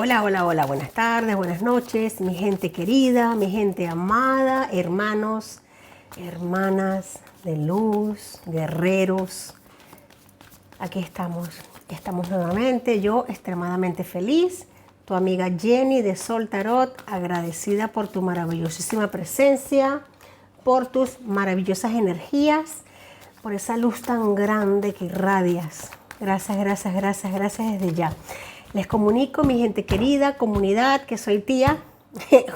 Hola, hola, hola, buenas tardes, buenas noches, mi gente querida, mi gente amada, hermanos, hermanas de luz, guerreros. Aquí estamos nuevamente, yo extremadamente feliz, tu amiga Jenny de Sol Tarot, agradecida por tu maravillosísima presencia, por tus maravillosas energías, por esa luz tan grande que irradias. Gracias, gracias, gracias, gracias desde ya. Les comunico, mi gente querida, comunidad, que soy tía,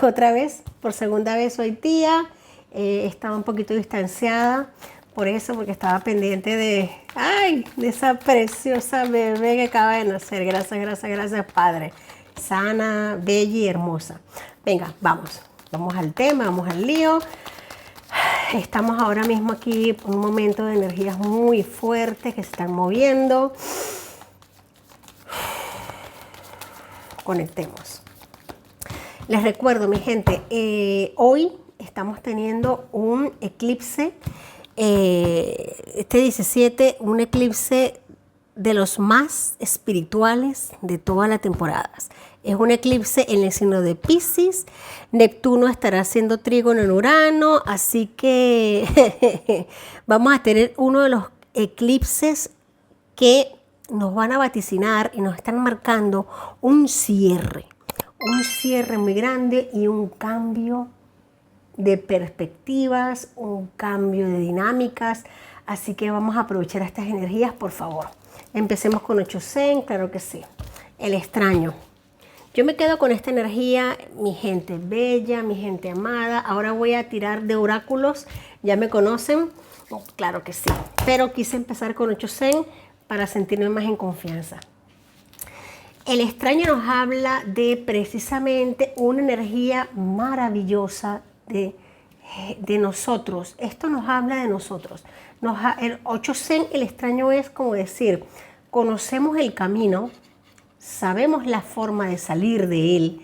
otra vez, por segunda vez soy tía, estaba un poquito distanciada, por eso, porque estaba pendiente de esa preciosa bebé que acaba de nacer. Gracias, gracias, gracias, Padre. Sana, bella y hermosa. Venga, vamos al tema, vamos al lío. Estamos ahora mismo aquí por un momento de energías muy fuertes que se están moviendo. Conectemos. Les recuerdo, mi gente, hoy estamos teniendo un eclipse, este 17, un eclipse de los más espirituales de toda la temporada. Es un eclipse en el signo de Piscis. Neptuno estará haciendo trígono en Urano, así que vamos a tener uno de los eclipses que nos van a vaticinar y nos están marcando un cierre muy grande y un cambio de perspectivas, un cambio de dinámicas. Así que vamos a aprovechar estas energías, por favor. Empecemos con 8 Zen, claro que sí. El extraño. Yo me quedo con esta energía, mi gente bella, mi gente amada. Ahora voy a tirar de oráculos, ya me conocen, claro que sí. Pero quise empezar con 8 Zen para sentirme más en confianza. El extraño nos habla de precisamente una energía maravillosa de nosotros. Esto nos habla de nosotros. El 8 Zen, el extraño es como decir, conocemos el camino, sabemos la forma de salir de él.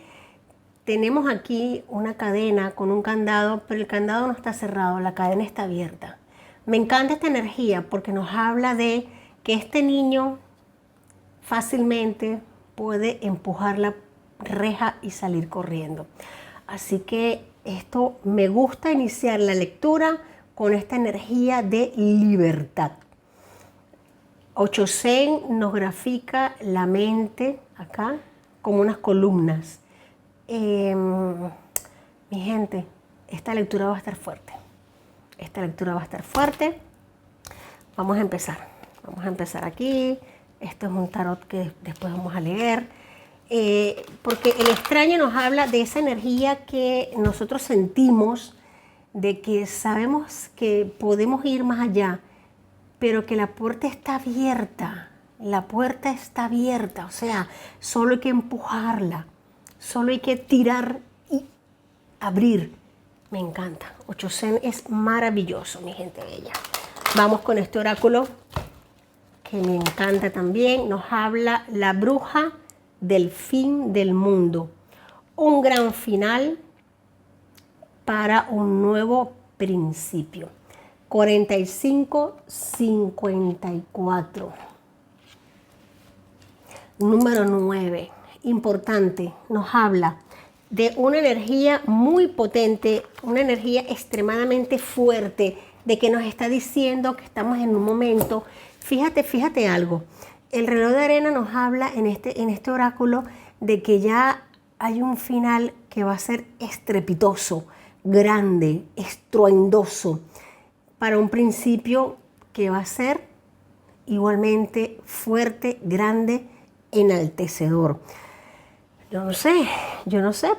Tenemos aquí una cadena con un candado, pero el candado no está cerrado, la cadena está abierta. Me encanta esta energía porque nos habla de que este niño fácilmente puede empujar la reja y salir corriendo. Así que esto me gusta iniciar la lectura con esta energía de libertad. 8 Zen nos grafica la mente acá como unas columnas. Mi gente, esta lectura va a estar fuerte. Vamos a empezar aquí. Esto es un tarot que después vamos a leer. Porque el extraño nos habla de esa energía que nosotros sentimos, de que sabemos que podemos ir más allá, pero que la puerta está abierta. O sea, solo hay que empujarla, solo hay que tirar y abrir. Me encanta. 8 Zen es maravilloso, mi gente bella. Vamos con este oráculo que me encanta también. Nos habla la bruja del fin del mundo. Un gran final para un nuevo principio. 45-54. Número 9. Importante. Nos habla de una energía muy potente, una energía extremadamente fuerte, de que nos está diciendo que estamos en un momento. Fíjate algo. El reloj de arena nos habla en este oráculo de que ya hay un final que va a ser estrepitoso, grande, estruendoso, para un principio que va a ser igualmente fuerte, grande, enaltecedor. Yo no sé,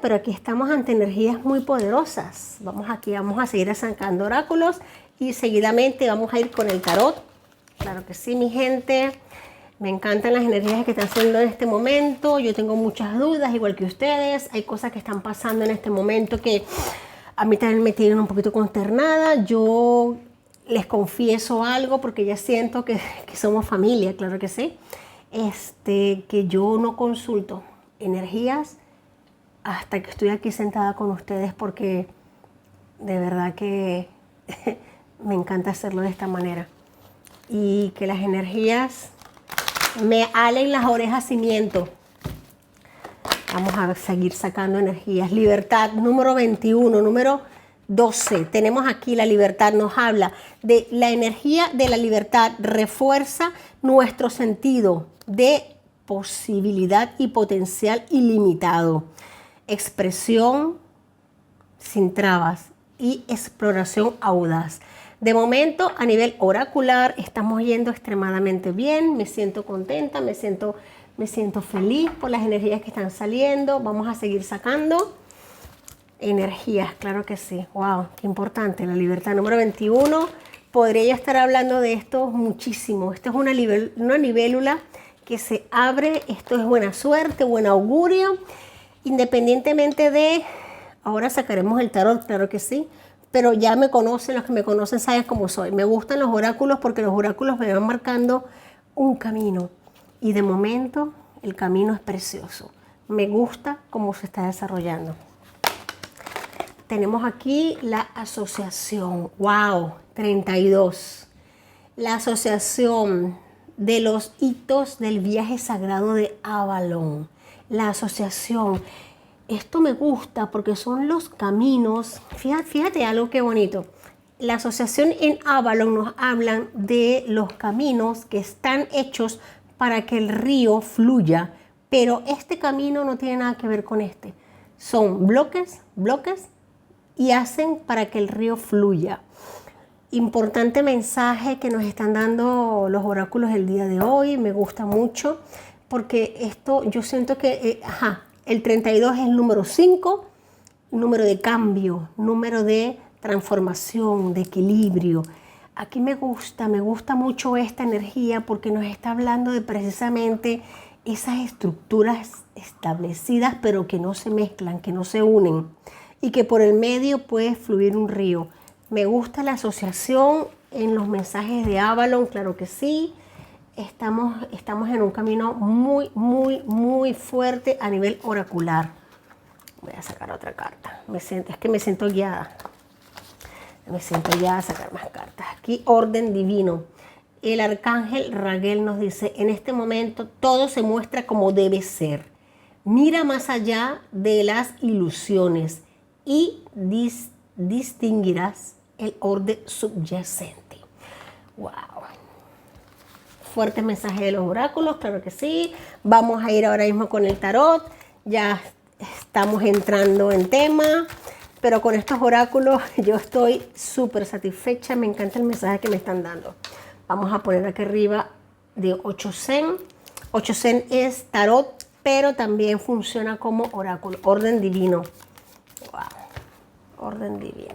pero aquí estamos ante energías muy poderosas. Vamos a seguir sacando oráculos y seguidamente vamos a ir con el tarot. Claro que sí, mi gente. Me encantan las energías que están haciendo en este momento. Yo tengo muchas dudas, igual que ustedes. Hay cosas que están pasando en este momento que a mí también me tienen un poquito consternada. Yo les confieso algo porque ya siento que somos familia, claro que sí. Que yo no consulto energías hasta que estoy aquí sentada con ustedes porque de verdad que me encanta hacerlo de esta manera. Y que las energías me halen las orejas y miento. Vamos a seguir sacando energías. Libertad, número 21, número 12. Tenemos aquí la libertad, nos habla de la energía de la libertad, refuerza nuestro sentido de posibilidad y potencial ilimitado. Expresión sin trabas y exploración audaz. De momento, a nivel oracular, estamos yendo extremadamente bien. Me siento contenta, me siento feliz por las energías que están saliendo. Vamos a seguir sacando energías, claro que sí. Wow, qué importante. La libertad número 21. Podría yo estar hablando de esto muchísimo. Esto es una libélula que se abre. Esto es buena suerte, buen augurio. Independientemente de... Ahora sacaremos el tarot, claro que sí. Pero ya me conocen, los que me conocen saben cómo soy. Me gustan los oráculos porque los oráculos me van marcando un camino. Y de momento el camino es precioso. Me gusta cómo se está desarrollando. Tenemos aquí la asociación. ¡Wow! 32. La asociación de los hitos del viaje sagrado de Avalon. La asociación. Esto me gusta porque son los caminos. Fíjate algo que bonito. La asociación en Avalon nos hablan de los caminos que están hechos para que el río fluya. Pero este camino no tiene nada que ver con este. Son bloques y hacen para que el río fluya. Importante mensaje que nos están dando los oráculos el día de hoy. Me gusta mucho porque esto yo siento que... El 32 es el número 5, número de cambio, número de transformación, de equilibrio. Aquí me gusta mucho esta energía porque nos está hablando de precisamente esas estructuras establecidas pero que no se mezclan, que no se unen y que por el medio puede fluir un río. Me gusta la asociación en los mensajes de Avalon, claro que sí. Estamos en un camino muy fuerte a nivel oracular. Voy a sacar otra carta. Es que me siento guiada. Me siento guiada a sacar más cartas. Aquí, orden divino. El arcángel Raguel nos dice, en este momento todo se muestra como debe ser. Mira más allá de las ilusiones y distinguirás el orden subyacente. Wow. Fuerte mensaje de los oráculos, claro que sí. Vamos a ir ahora mismo con el tarot. Ya estamos entrando en tema, pero con estos oráculos yo estoy súper satisfecha. Me encanta el mensaje que me están dando. Vamos a poner aquí arriba de 8 Zen. 8 Zen es tarot, pero también funciona como oráculo. Orden divino. Wow. Orden divino.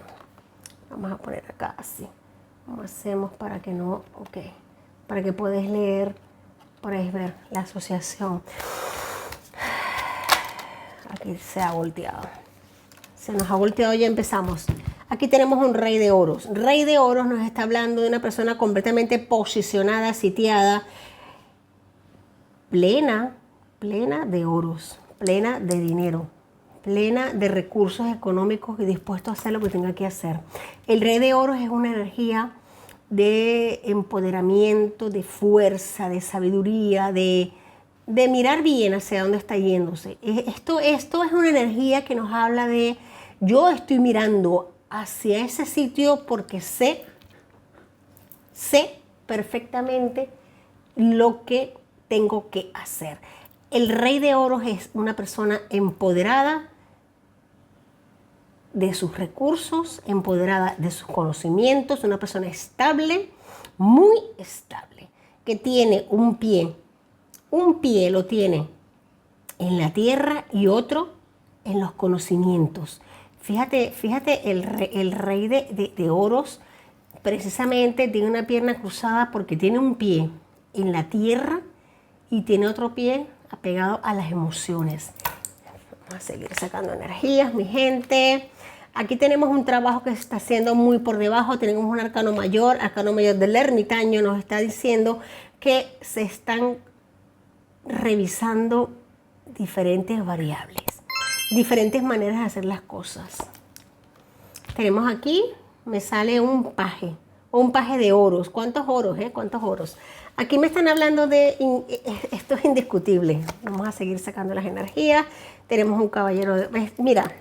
Vamos a poner acá así. ¿Cómo hacemos para que no? Ok. Para que puedas leer, podéis ver la asociación. Aquí se ha volteado. Se nos ha volteado, ya empezamos. Aquí tenemos un rey de oros. Rey de oros nos está hablando de una persona completamente posicionada, sitiada, plena de oros, plena de dinero, plena de recursos económicos y dispuesto a hacer lo que tenga que hacer. El rey de oros es una energía de empoderamiento, de fuerza, de sabiduría, de mirar bien hacia dónde está yéndose. Esto es una energía que nos habla de yo estoy mirando hacia ese sitio porque sé perfectamente lo que tengo que hacer. El rey de oros es una persona empoderada de sus recursos, empoderada de sus conocimientos, una persona estable, muy estable, que tiene un pie lo tiene en la tierra y otro en los conocimientos. Fíjate el rey de oros precisamente tiene una pierna cruzada porque tiene un pie en la tierra y tiene otro pie apegado a las emociones. Vamos a seguir sacando energías, mi gente. Aquí tenemos un trabajo que se está haciendo muy por debajo. Tenemos un arcano mayor del ermitaño. Nos está diciendo que se están revisando diferentes variables, diferentes maneras de hacer las cosas. Tenemos aquí, me sale un paje de oros. ¿Cuántos oros? ¿Cuántos oros? Aquí me están hablando esto es indiscutible. Vamos a seguir sacando las energías. Tenemos un caballero mira,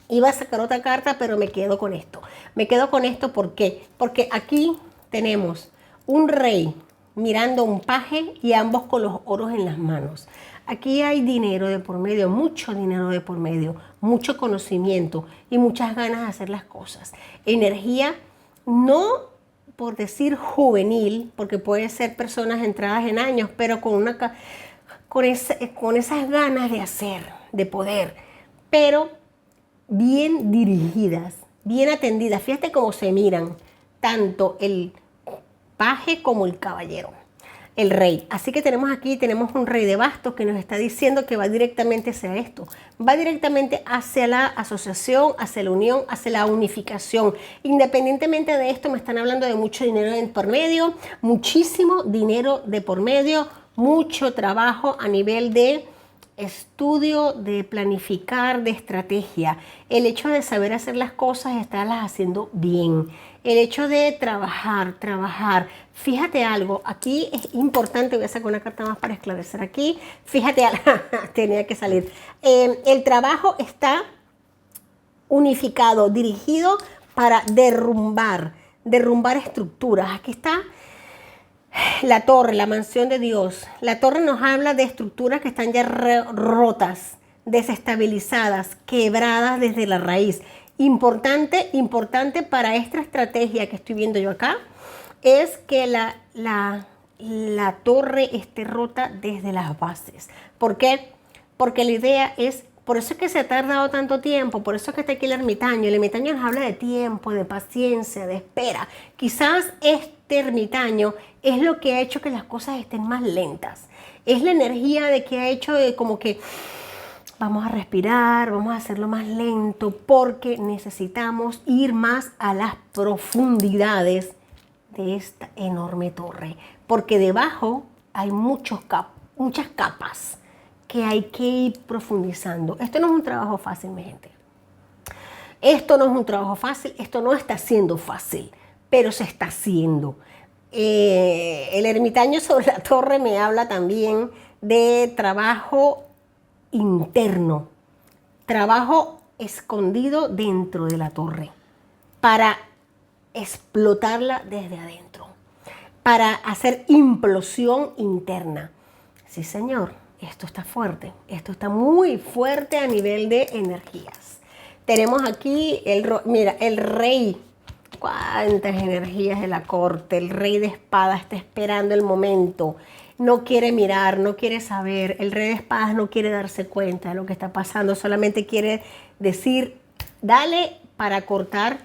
iba a sacar otra carta, pero me quedo con esto. Me quedo con esto, ¿por qué? Porque aquí tenemos un rey mirando a un paje y ambos con los oros en las manos. Aquí hay dinero de por medio, mucho dinero de por medio, mucho conocimiento y muchas ganas de hacer las cosas. Energía, no por decir juvenil, porque puede ser personas entradas en años, pero con esas ganas de hacer, de poder, pero bien dirigidas, bien atendidas. Fíjate cómo se miran tanto el paje como el caballero, el rey. Así que tenemos un rey de bastos que nos está diciendo que va directamente hacia esto, va directamente hacia la asociación, hacia la unión, hacia la unificación. Independientemente de esto, me están hablando de mucho dinero de por medio, muchísimo dinero de por medio, mucho trabajo a nivel de estudio, de planificar, de estrategia. El hecho de saber hacer las cosas, estarlas haciendo bien. El hecho de trabajar. Fíjate algo, aquí es importante, voy a sacar una carta más para esclarecer aquí. Fíjate algo, tenía que salir. El trabajo está unificado, dirigido para derrumbar estructuras. Aquí está la torre, la mansión de Dios. La torre nos habla de estructuras que están ya rotas, desestabilizadas, quebradas desde la raíz. Importante para esta estrategia que estoy viendo yo acá es que la torre esté rota desde las bases. ¿Por qué? Porque la idea es, por eso es que se ha tardado tanto tiempo, por eso es que está aquí el ermitaño. El ermitaño nos habla de tiempo, de paciencia, de espera. Quizás este ermitaño es lo que ha hecho que las cosas estén más lentas. Es la energía de que ha hecho de como que vamos a respirar, vamos a hacerlo más lento porque necesitamos ir más a las profundidades de esta enorme torre. Porque debajo hay muchas capas que hay que ir profundizando. Esto no es un trabajo fácil, mi gente. Esto no es un trabajo fácil, esto no está siendo fácil, pero se está haciendo. El ermitaño sobre la torre me habla también de trabajo interno, trabajo escondido dentro de la torre para explotarla desde adentro, para hacer implosión interna. Sí, señor, esto está fuerte, esto está muy fuerte a nivel de energías. Tenemos aquí, mira, el rey. Cuántas energías de la corte. El rey de espadas está esperando el momento. No quiere mirar, no quiere saber. El rey de espadas no quiere darse cuenta de lo que está pasando. Solamente quiere decir, dale para cortar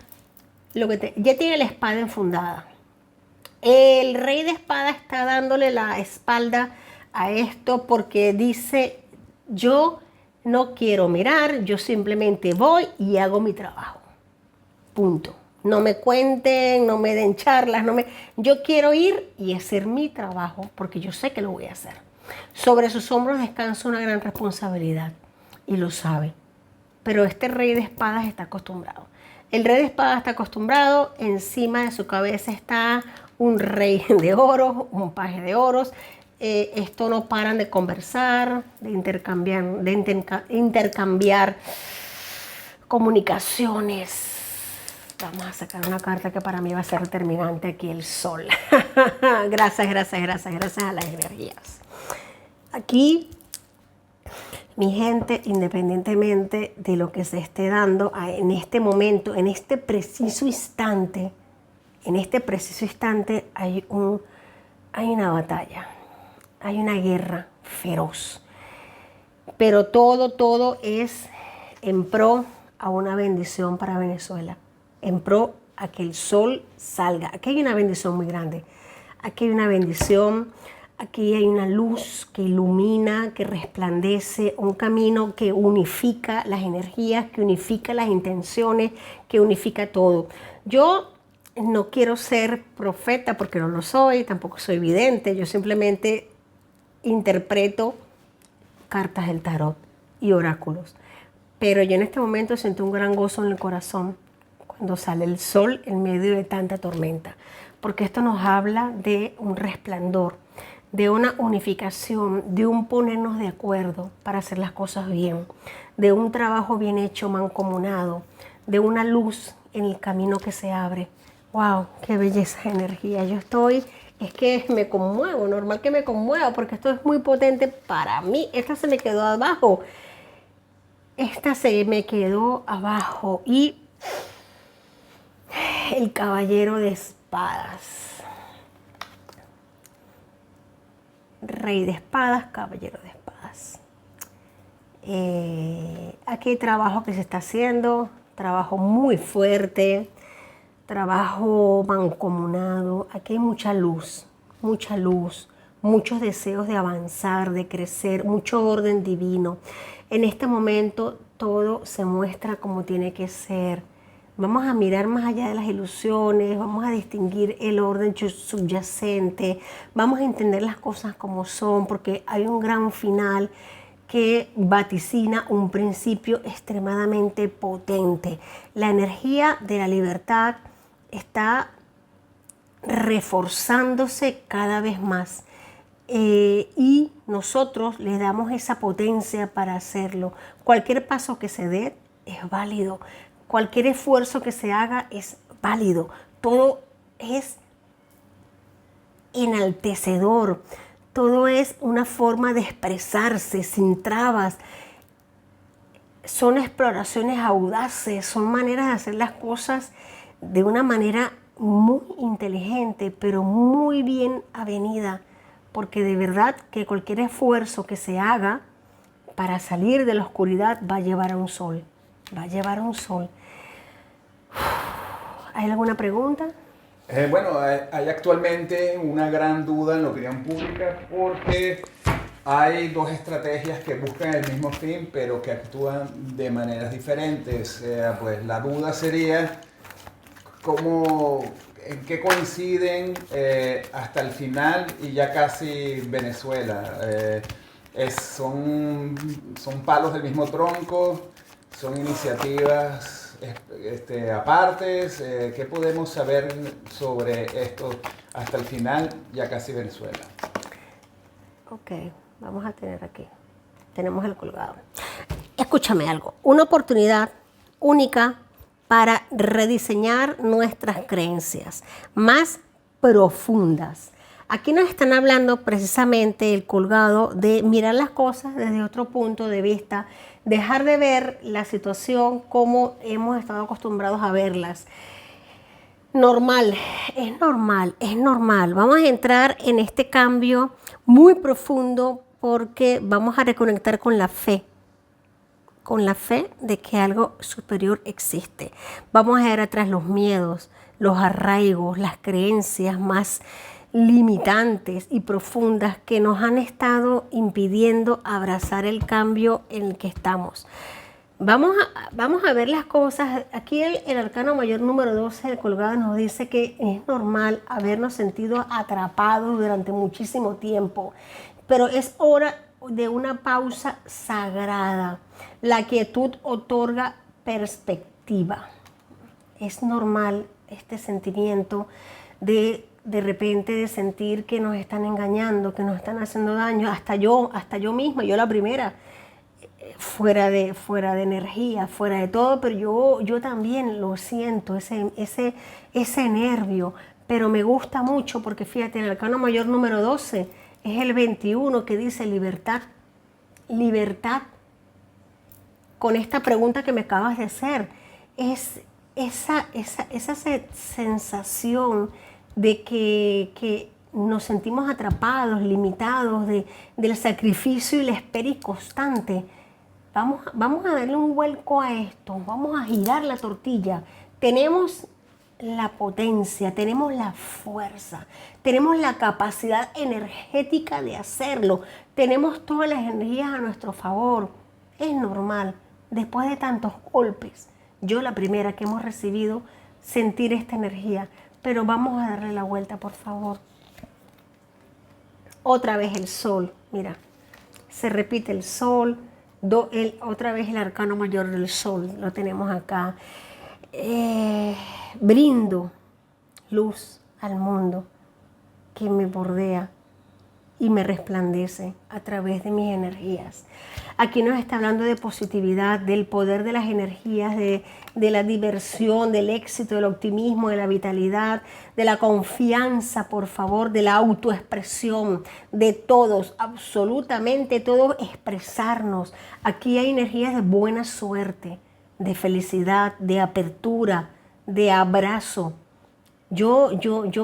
lo que ya tiene la espada enfundada. El rey de espadas está dándole la espalda a esto porque dice, yo no quiero mirar, yo simplemente voy y hago mi trabajo. Punto. No me cuenten, no me den charlas, yo quiero ir y hacer mi trabajo porque yo sé que lo voy a hacer. Sobre sus hombros descansa una gran responsabilidad y lo sabe. Pero este rey de espadas está acostumbrado. El rey de espadas está acostumbrado, encima de su cabeza está un rey de oros, un paje de oros. Esto no paran de conversar, de intercambiar comunicaciones. Vamos a sacar una carta que para mí va a ser determinante aquí, el sol. Gracias a las energías. Aquí, mi gente, independientemente de lo que se esté dando en este momento, en este preciso instante, hay una batalla, hay una guerra feroz. Pero todo es en pro a una bendición para Venezuela. En pro a que el sol salga. Aquí hay una bendición muy grande. Aquí hay una bendición, aquí hay una luz que ilumina, que resplandece, un camino que unifica las energías, que unifica las intenciones, que unifica todo. Yo no quiero ser profeta porque no lo soy, tampoco soy vidente, yo simplemente interpreto cartas del tarot y oráculos. Pero yo en este momento siento un gran gozo en el corazón cuando sale el sol en medio de tanta tormenta. porque esto nos habla de un resplandor, de una unificación, de un ponernos de acuerdo para hacer las cosas bien, de un trabajo bien hecho, mancomunado, de una luz en el camino que se abre. ¡Wow! ¡Qué belleza de energía! Es que me conmuevo, normal que me conmueva, porque esto es muy potente para mí. Esta se me quedó abajo. Esta se me quedó abajo. Y el caballero de espadas. Rey de espadas, caballero de espadas. Aquí hay trabajo que se está haciendo, trabajo muy fuerte, trabajo mancomunado. Aquí hay mucha luz, muchos deseos de avanzar, de crecer, mucho orden divino. En este momento todo se muestra como tiene que ser. Vamos a mirar más allá de las ilusiones, vamos a distinguir el orden subyacente, vamos a entender las cosas como son, porque hay un gran final que vaticina un principio extremadamente potente. La energía de la libertad está reforzándose cada vez más. Y nosotros le damos esa potencia para hacerlo. Cualquier paso que se dé es válido. Cualquier esfuerzo que se haga es válido. Todo es enaltecedor. Todo es una forma de expresarse sin trabas. Son exploraciones audaces, son maneras de hacer las cosas de una manera muy inteligente, pero muy bien avenida. Porque de verdad que cualquier esfuerzo que se haga para salir de la oscuridad va a llevar a un sol. Va a llevar a un sol. ¿Hay alguna pregunta? Bueno, hay actualmente una gran duda en la opinión pública porque hay dos estrategias que buscan el mismo fin pero que actúan de maneras diferentes. Pues la duda sería en qué coinciden hasta el final y ya casi Venezuela. Son palos del mismo tronco, son iniciativas apartes. ¿Qué podemos saber sobre esto hasta el final, ya casi Venezuela? Ok, vamos a tener aquí. Tenemos el colgado. Escúchame algo. Una oportunidad única para rediseñar nuestras creencias más profundas. Aquí nos están hablando precisamente el colgado de mirar las cosas desde otro punto de vista, dejar de ver la situación como hemos estado acostumbrados a verlas. Normal, es normal, es normal. Vamos a entrar en este cambio muy profundo porque vamos a reconectar con la fe de que algo superior existe. Vamos a dejar atrás los miedos, los arraigos, las creencias más limitantes y profundas que nos han estado impidiendo abrazar el cambio en el que estamos. Vamos a ver las cosas. Aquí el arcano mayor número 12 del colgado nos dice que es normal habernos sentido atrapados durante muchísimo tiempo, pero es hora de una pausa sagrada. La quietud otorga perspectiva. Es normal este sentimiento de repente de sentir que nos están engañando, que nos están haciendo daño, hasta yo misma, yo la primera, fuera de energía, fuera de todo, pero yo también lo siento, ese nervio, pero me gusta mucho porque fíjate, en el arcano mayor número 12 es el 21 que dice libertad, libertad. Con esta pregunta que me acabas de hacer, es esa sensación de que nos sentimos atrapados, limitados del sacrificio y la espera constante. Vamos a darle un vuelco a esto, vamos a girar la tortilla. Tenemos la potencia, tenemos la fuerza, tenemos la capacidad energética de hacerlo, tenemos todas las energías a nuestro favor. Es normal, después de tantos golpes, yo la primera que hemos recibido, sentir esta energía, pero vamos a darle la vuelta, por favor. Otra vez el sol, mira, se repite el sol, otra vez el arcano mayor del sol, lo tenemos acá. Brindo luz al mundo que me bordea y me resplandece a través de mis energías. Aquí nos está hablando de positividad, del poder de las energías, de la diversión, del éxito, del optimismo, de la vitalidad, de la confianza, por favor, de la autoexpresión, de todos, absolutamente todos expresarnos. Aquí hay energías de buena suerte, de felicidad, de apertura, de abrazo. Yo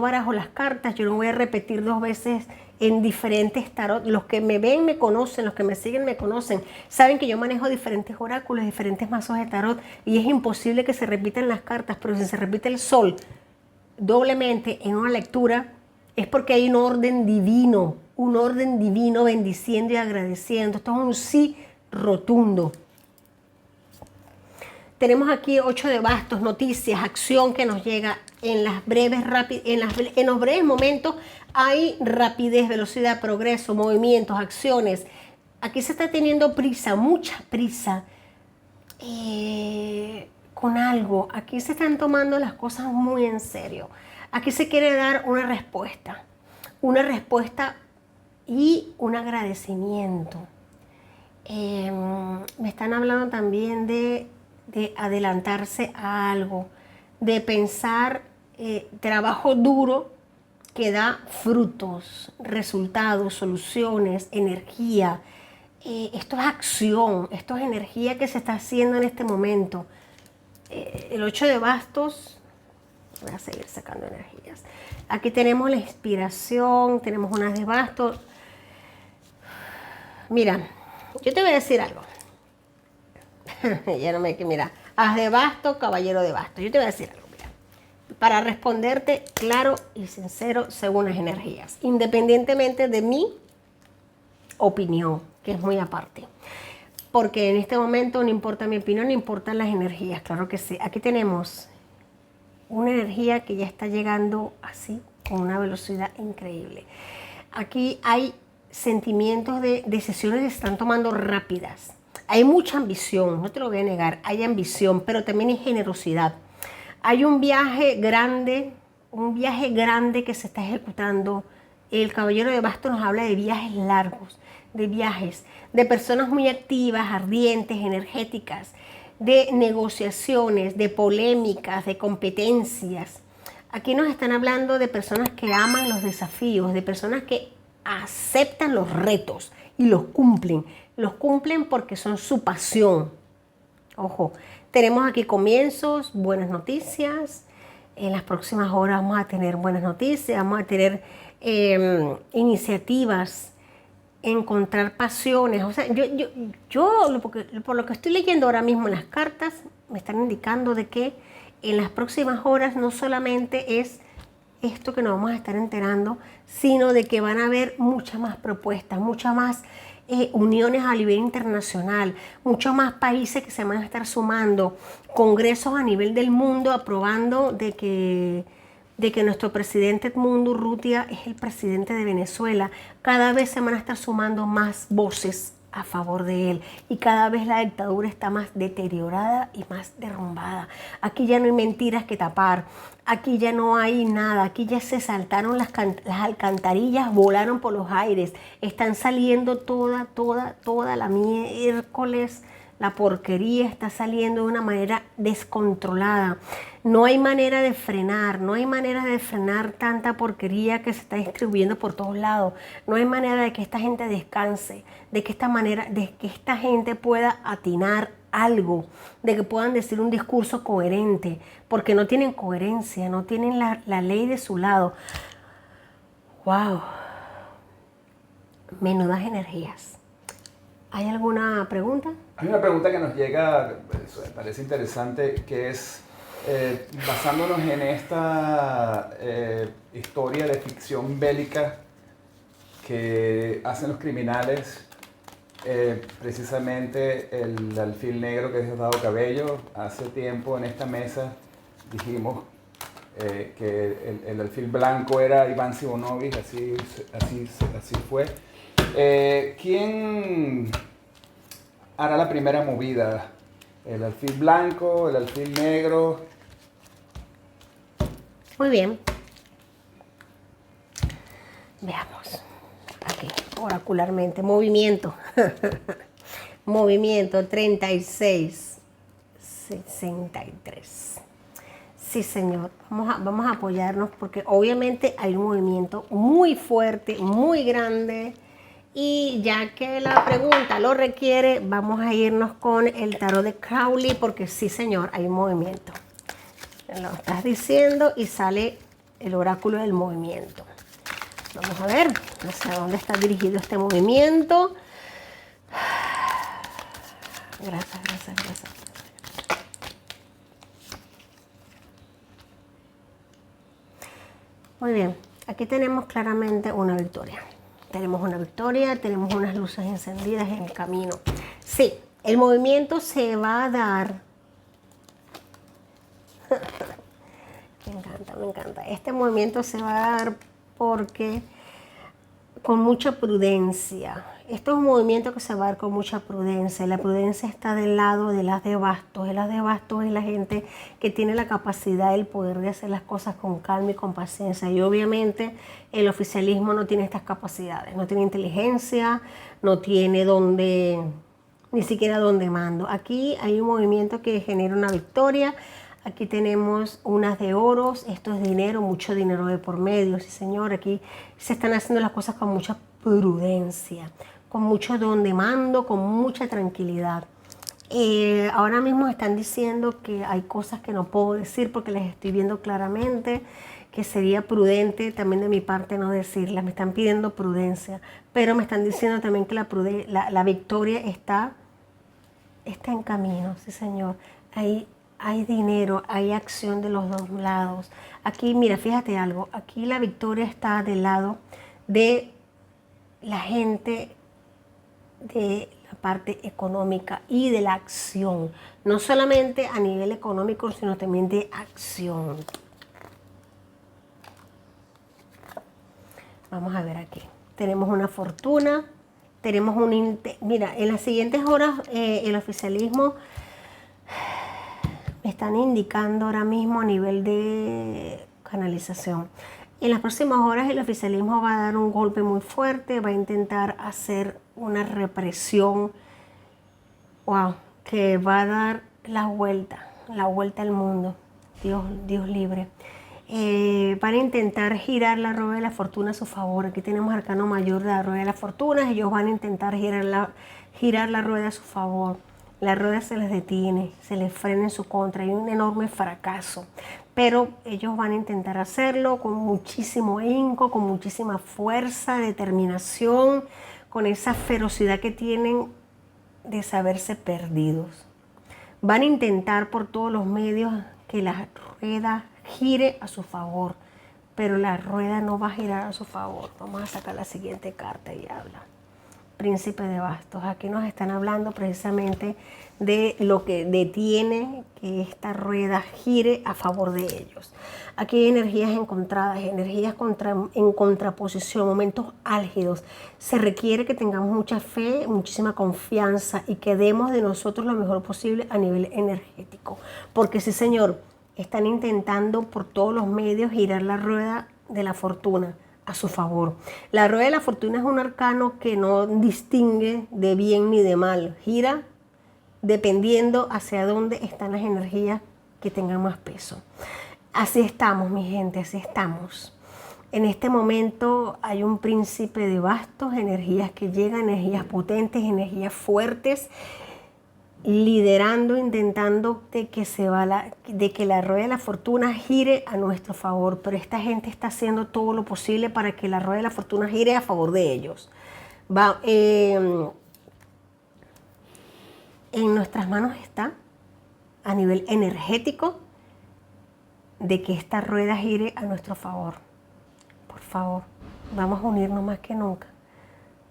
barajo las cartas, yo no voy a repetir 2 veces en diferentes tarot. Los que me ven me conocen, los que me siguen me conocen. Saben que yo manejo diferentes oráculos, diferentes mazos de tarot y es imposible que se repitan las cartas, pero si se repite el sol doblemente en una lectura es porque hay un orden divino bendiciendo y agradeciendo. Esto es un sí rotundo. Tenemos aquí 8 de bastos, noticias, acción que nos llega en los breves momentos. Hay rapidez, velocidad, progreso, movimientos, acciones. Aquí se está teniendo prisa, mucha prisa con algo. Aquí se están tomando las cosas muy en serio. Aquí se quiere dar una respuesta y un agradecimiento. Me están hablando también de adelantarse a algo, de pensar trabajo duro que da frutos, resultados, soluciones, energía. Esto es acción, esto es energía que se está haciendo en este momento. El 8 de bastos, voy a seguir sacando energías. Aquí tenemos la inspiración, tenemos unas de bastos. Mira, yo te voy a decir algo. Ya no me... Mira, as de basto, caballero de basto. Yo te voy a decir algo, mira. Para responderte claro y sincero según las energías. Independientemente de mi opinión, que es muy aparte. Porque en este momento no importa mi opinión, no importan las energías. Claro que sí. Aquí tenemos una energía que ya está llegando así, con una velocidad increíble. Aquí hay sentimientos de decisiones que se están tomando rápidas. Hay mucha ambición, no te lo voy a negar, hay ambición, pero también hay generosidad. Hay un viaje grande que se está ejecutando. El caballero de bastos nos habla de viajes largos, de personas muy activas, ardientes, energéticas, de negociaciones, de polémicas, de competencias. Aquí nos están hablando de personas que aman los desafíos, de personas que aceptan los retos y los cumplen. Los cumplen porque son su pasión. Ojo, tenemos aquí comienzos, buenas noticias. En las próximas horas vamos a tener buenas noticias, vamos a tener iniciativas, encontrar pasiones. O sea, por lo que estoy leyendo ahora mismo en las cartas, me están indicando de que en las próximas horas no solamente es esto que nos vamos a estar enterando, sino de que van a haber muchas más propuestas, muchas más uniones a nivel internacional, muchos más países que se van a estar sumando, congresos a nivel del mundo aprobando de que nuestro presidente Edmundo Urrutia es el presidente de Venezuela. Cada vez se van a estar sumando más voces a favor de él y cada vez la dictadura está más deteriorada y más derrumbada. Aquí ya no hay mentiras que tapar, aquí ya no hay nada, aquí ya se saltaron las alcantarillas, volaron por los aires, están saliendo toda la miércoles. La porquería está saliendo de una manera descontrolada. No hay manera de frenar, no hay manera de frenar tanta porquería que se está distribuyendo por todos lados. No hay manera de que esta gente descanse, de que esta gente pueda atinar algo, de que puedan decir un discurso coherente, porque no tienen coherencia, no tienen la ley de su lado. ¡Wow! Menudas energías. ¿Hay alguna pregunta? Hay una pregunta que nos llega, me parece interesante, que es, basándonos en esta historia de ficción bélica que hacen los criminales, precisamente el alfil negro que es Diosdado Cabello, hace tiempo en esta mesa dijimos que el alfil blanco era Iván Simonovic, así fue. ¿Quién hará la primera movida? ¿El alfil blanco, el alfil negro? Muy bien. Veamos. Aquí, oracularmente. Movimiento. Movimiento 36, 63. Sí, señor. Vamos a apoyarnos porque obviamente hay un movimiento muy fuerte, muy grande. Y ya que la pregunta lo requiere, vamos a irnos con el tarot de Crowley porque sí, señor, hay un movimiento. Lo estás diciendo y sale el oráculo del movimiento. Vamos a ver hacia dónde está dirigido este movimiento. Gracias, gracias, gracias. Muy bien, aquí tenemos claramente una victoria. Tenemos una victoria, tenemos unas luces encendidas en el camino. Sí, el movimiento se va a dar. Me encanta, me encanta. Este movimiento se va a dar porque con mucha prudencia. Esto es un movimiento que se va a dar con mucha prudencia. La prudencia está del lado de las de bastos. El as de bastos es la gente que tiene la capacidad, el poder de hacer las cosas con calma y con paciencia. Y obviamente el oficialismo no tiene estas capacidades. No tiene inteligencia, no tiene ni siquiera donde mando. Aquí hay un movimiento que genera una victoria. Aquí tenemos unas de oros, esto es dinero, mucho dinero de por medio, sí señor. Aquí se están haciendo las cosas con mucha prudencia, con mucho don de mando, con mucha tranquilidad. Ahora mismo están diciendo que hay cosas que no puedo decir porque les estoy viendo claramente, que sería prudente también de mi parte no decirlas. Me están pidiendo prudencia, pero me están diciendo también que la victoria está en camino, sí señor. Hay dinero, hay acción de los dos lados. Aquí, mira, fíjate algo. Aquí la victoria está del lado de la gente de la parte económica y de la acción. No solamente a nivel económico, sino también de acción. Vamos a ver aquí. Tenemos una fortuna. Tenemos mira, en las siguientes horas el oficialismo me están indicando ahora mismo a nivel de canalización. En las próximas horas el oficialismo va a dar un golpe muy fuerte, va a intentar hacer una represión, wow, que va a dar la vuelta al mundo. Dios libre. Van a intentar girar la rueda de la fortuna a su favor. Aquí tenemos arcano mayor de la rueda de la fortuna. Ellos van a intentar girar la rueda a su favor. La rueda se les detiene, se les frena en su contra. Hay un enorme fracaso. Pero ellos van a intentar hacerlo con muchísimo ahínco, con muchísima fuerza, determinación, con esa ferocidad que tienen de saberse perdidos. Van a intentar por todos los medios que la rueda gire a su favor, pero la rueda no va a girar a su favor. Vamos a sacar la siguiente carta y habla. Príncipe de bastos. Aquí nos están hablando precisamente de lo que detiene que esta rueda gire a favor de ellos. Aquí hay energías encontradas, energías en contraposición, momentos álgidos. Se requiere que tengamos mucha fe, muchísima confianza y que demos de nosotros lo mejor posible a nivel energético. Porque sí, señor, están intentando por todos los medios girar la rueda de la fortuna a su favor. La rueda de la fortuna es un arcano que no distingue de bien ni de mal. Gira dependiendo hacia dónde están las energías que tengan más peso. Así estamos, mi gente, así estamos. En este momento hay un príncipe de bastos, energías que llegan, energías potentes, energías fuertes, liderando, intentando de que la rueda de la fortuna gire a nuestro favor, pero esta gente está haciendo todo lo posible para que la rueda de la fortuna gire a favor de ellos. En nuestras manos está, a nivel energético, de que esta rueda gire a nuestro favor. Por favor, vamos a unirnos más que nunca.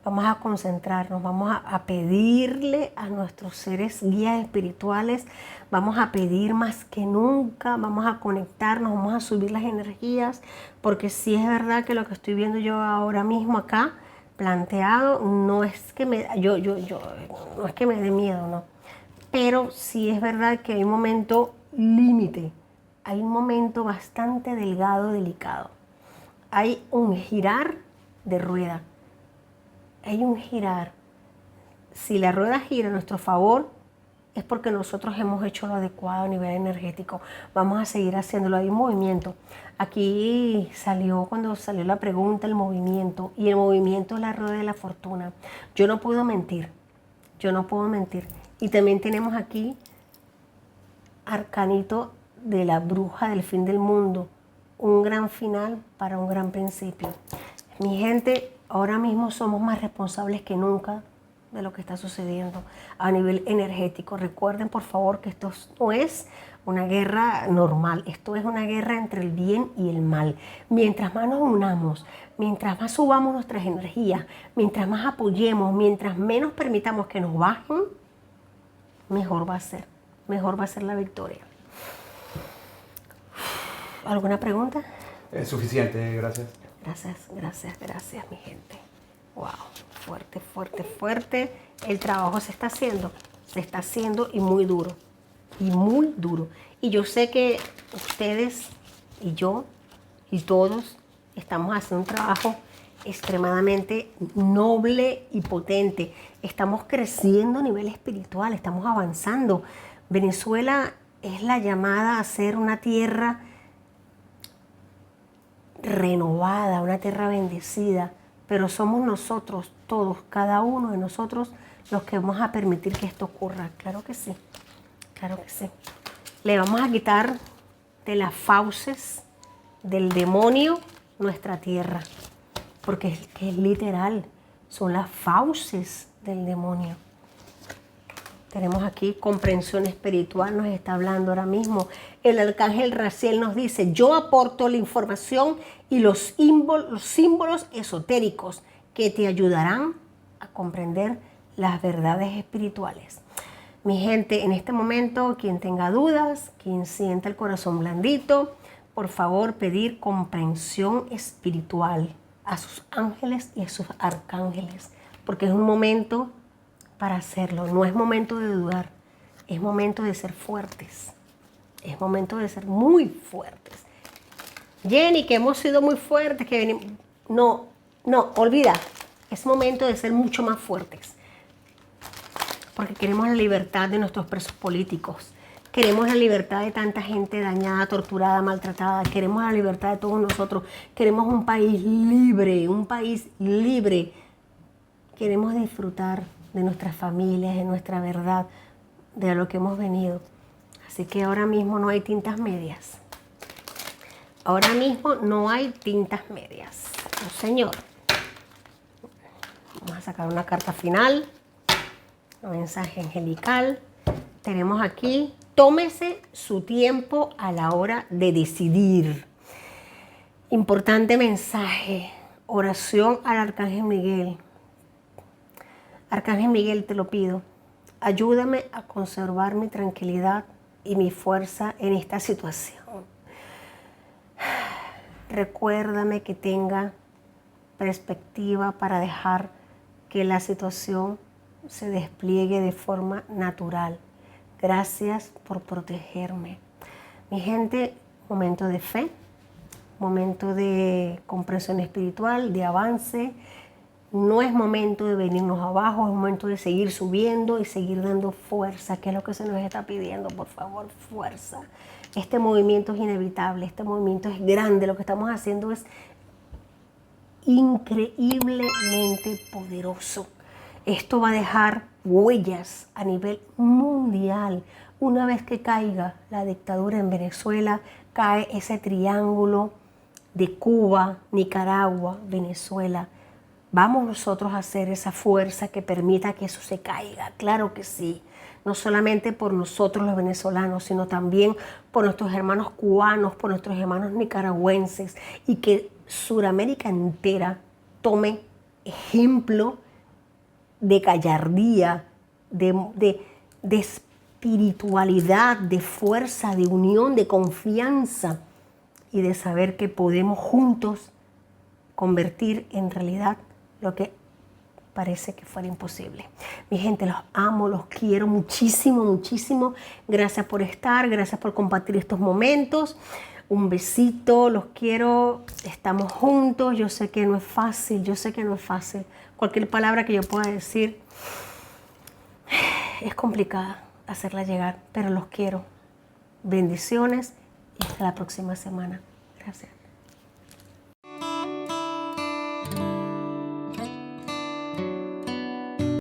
Vamos a concentrarnos, vamos a pedirle a nuestros seres guías espirituales, vamos a pedir más que nunca, vamos a conectarnos, vamos a subir las energías, porque sí es verdad que lo que estoy viendo yo ahora mismo acá planteado no es que no es que me dé miedo, no, pero sí es verdad que hay un momento límite, hay un momento bastante delgado, delicado. Hay un girar de rueda. Hay un girar. Si la rueda gira a nuestro favor, es porque nosotros hemos hecho lo adecuado a nivel energético. Vamos a seguir haciéndolo. Hay un movimiento. Aquí salió, cuando salió la pregunta, el movimiento. Y el movimiento es la rueda de la fortuna. Yo no puedo mentir. Yo no puedo mentir. Y también tenemos aquí arcanito de la bruja del fin del mundo. Un gran final para un gran principio. Mi gente, ahora mismo somos más responsables que nunca de lo que está sucediendo a nivel energético. Recuerden, por favor, que esto no es una guerra normal. Esto es una guerra entre el bien y el mal. Mientras más nos unamos, mientras más subamos nuestras energías, mientras más apoyemos, mientras menos permitamos que nos bajen, mejor va a ser. Mejor va a ser la victoria. ¿Alguna pregunta? Es suficiente, gracias. Gracias, mi gente. Wow, fuerte, fuerte, fuerte. El trabajo se está haciendo y muy duro. Y yo sé que ustedes y yo y todos estamos haciendo un trabajo extremadamente noble y potente. Estamos creciendo a nivel espiritual, estamos avanzando. Venezuela es la llamada a ser una tierra renovada, una tierra bendecida, pero somos nosotros, todos, cada uno de nosotros, los que vamos a permitir que esto ocurra. Claro que sí, claro que sí. Le vamos a quitar de las fauces del demonio nuestra tierra, porque es literal, son las fauces del demonio. Tenemos aquí comprensión espiritual, nos está hablando ahora mismo. El arcángel Raziel nos dice, yo aporto la información y los símbolos esotéricos que te ayudarán a comprender las verdades espirituales. Mi gente, en este momento, quien tenga dudas, quien sienta el corazón blandito, por favor pedir comprensión espiritual a sus ángeles y a sus arcángeles, porque es un momento para hacerlo. No es momento de dudar, es momento de ser fuertes, es momento de ser muy fuertes. Jenny, que hemos sido muy fuertes, que venimos... No, olvida, es momento de ser mucho más fuertes, porque queremos la libertad de nuestros presos políticos, queremos la libertad de tanta gente dañada, torturada, maltratada, queremos la libertad de todos nosotros, queremos un país libre, queremos disfrutar de nuestras familias, de nuestra verdad, de lo que hemos venido. Así que ahora mismo no hay tintas medias. Ahora mismo no hay tintas medias. No, señor. Vamos a sacar una carta final. Un mensaje angelical. Tenemos aquí, tómese su tiempo a la hora de decidir. Importante mensaje. Oración al Arcángel Miguel. Arcángel Miguel, te lo pido, ayúdame a conservar mi tranquilidad y mi fuerza en esta situación. Recuérdame que tenga perspectiva para dejar que la situación se despliegue de forma natural. Gracias por protegerme. Mi gente, momento de fe, momento de comprensión espiritual, de avance. No es momento de venirnos abajo, es momento de seguir subiendo y seguir dando fuerza, que es lo que se nos está pidiendo, por favor, fuerza. Este movimiento es inevitable, este movimiento es grande, lo que estamos haciendo es increíblemente poderoso. Esto va a dejar huellas a nivel mundial. Una vez que caiga la dictadura en Venezuela, cae ese triángulo de Cuba, Nicaragua, Venezuela. Vamos nosotros a hacer esa fuerza que permita que eso se caiga. Claro que sí. No solamente por nosotros los venezolanos, sino también por nuestros hermanos cubanos, por nuestros hermanos nicaragüenses, y que Sudamérica entera tome ejemplo de gallardía, de espiritualidad, de fuerza, de unión, de confianza, y de saber que podemos juntos convertir en realidad lo que parece que fuera imposible. Mi gente, los amo, los quiero muchísimo, muchísimo. Gracias por estar, gracias por compartir estos momentos. Un besito, los quiero, estamos juntos. Yo sé que no es fácil, yo sé que no es fácil. Cualquier palabra que yo pueda decir es complicada hacerla llegar, pero los quiero. Bendiciones y hasta la próxima semana. Gracias.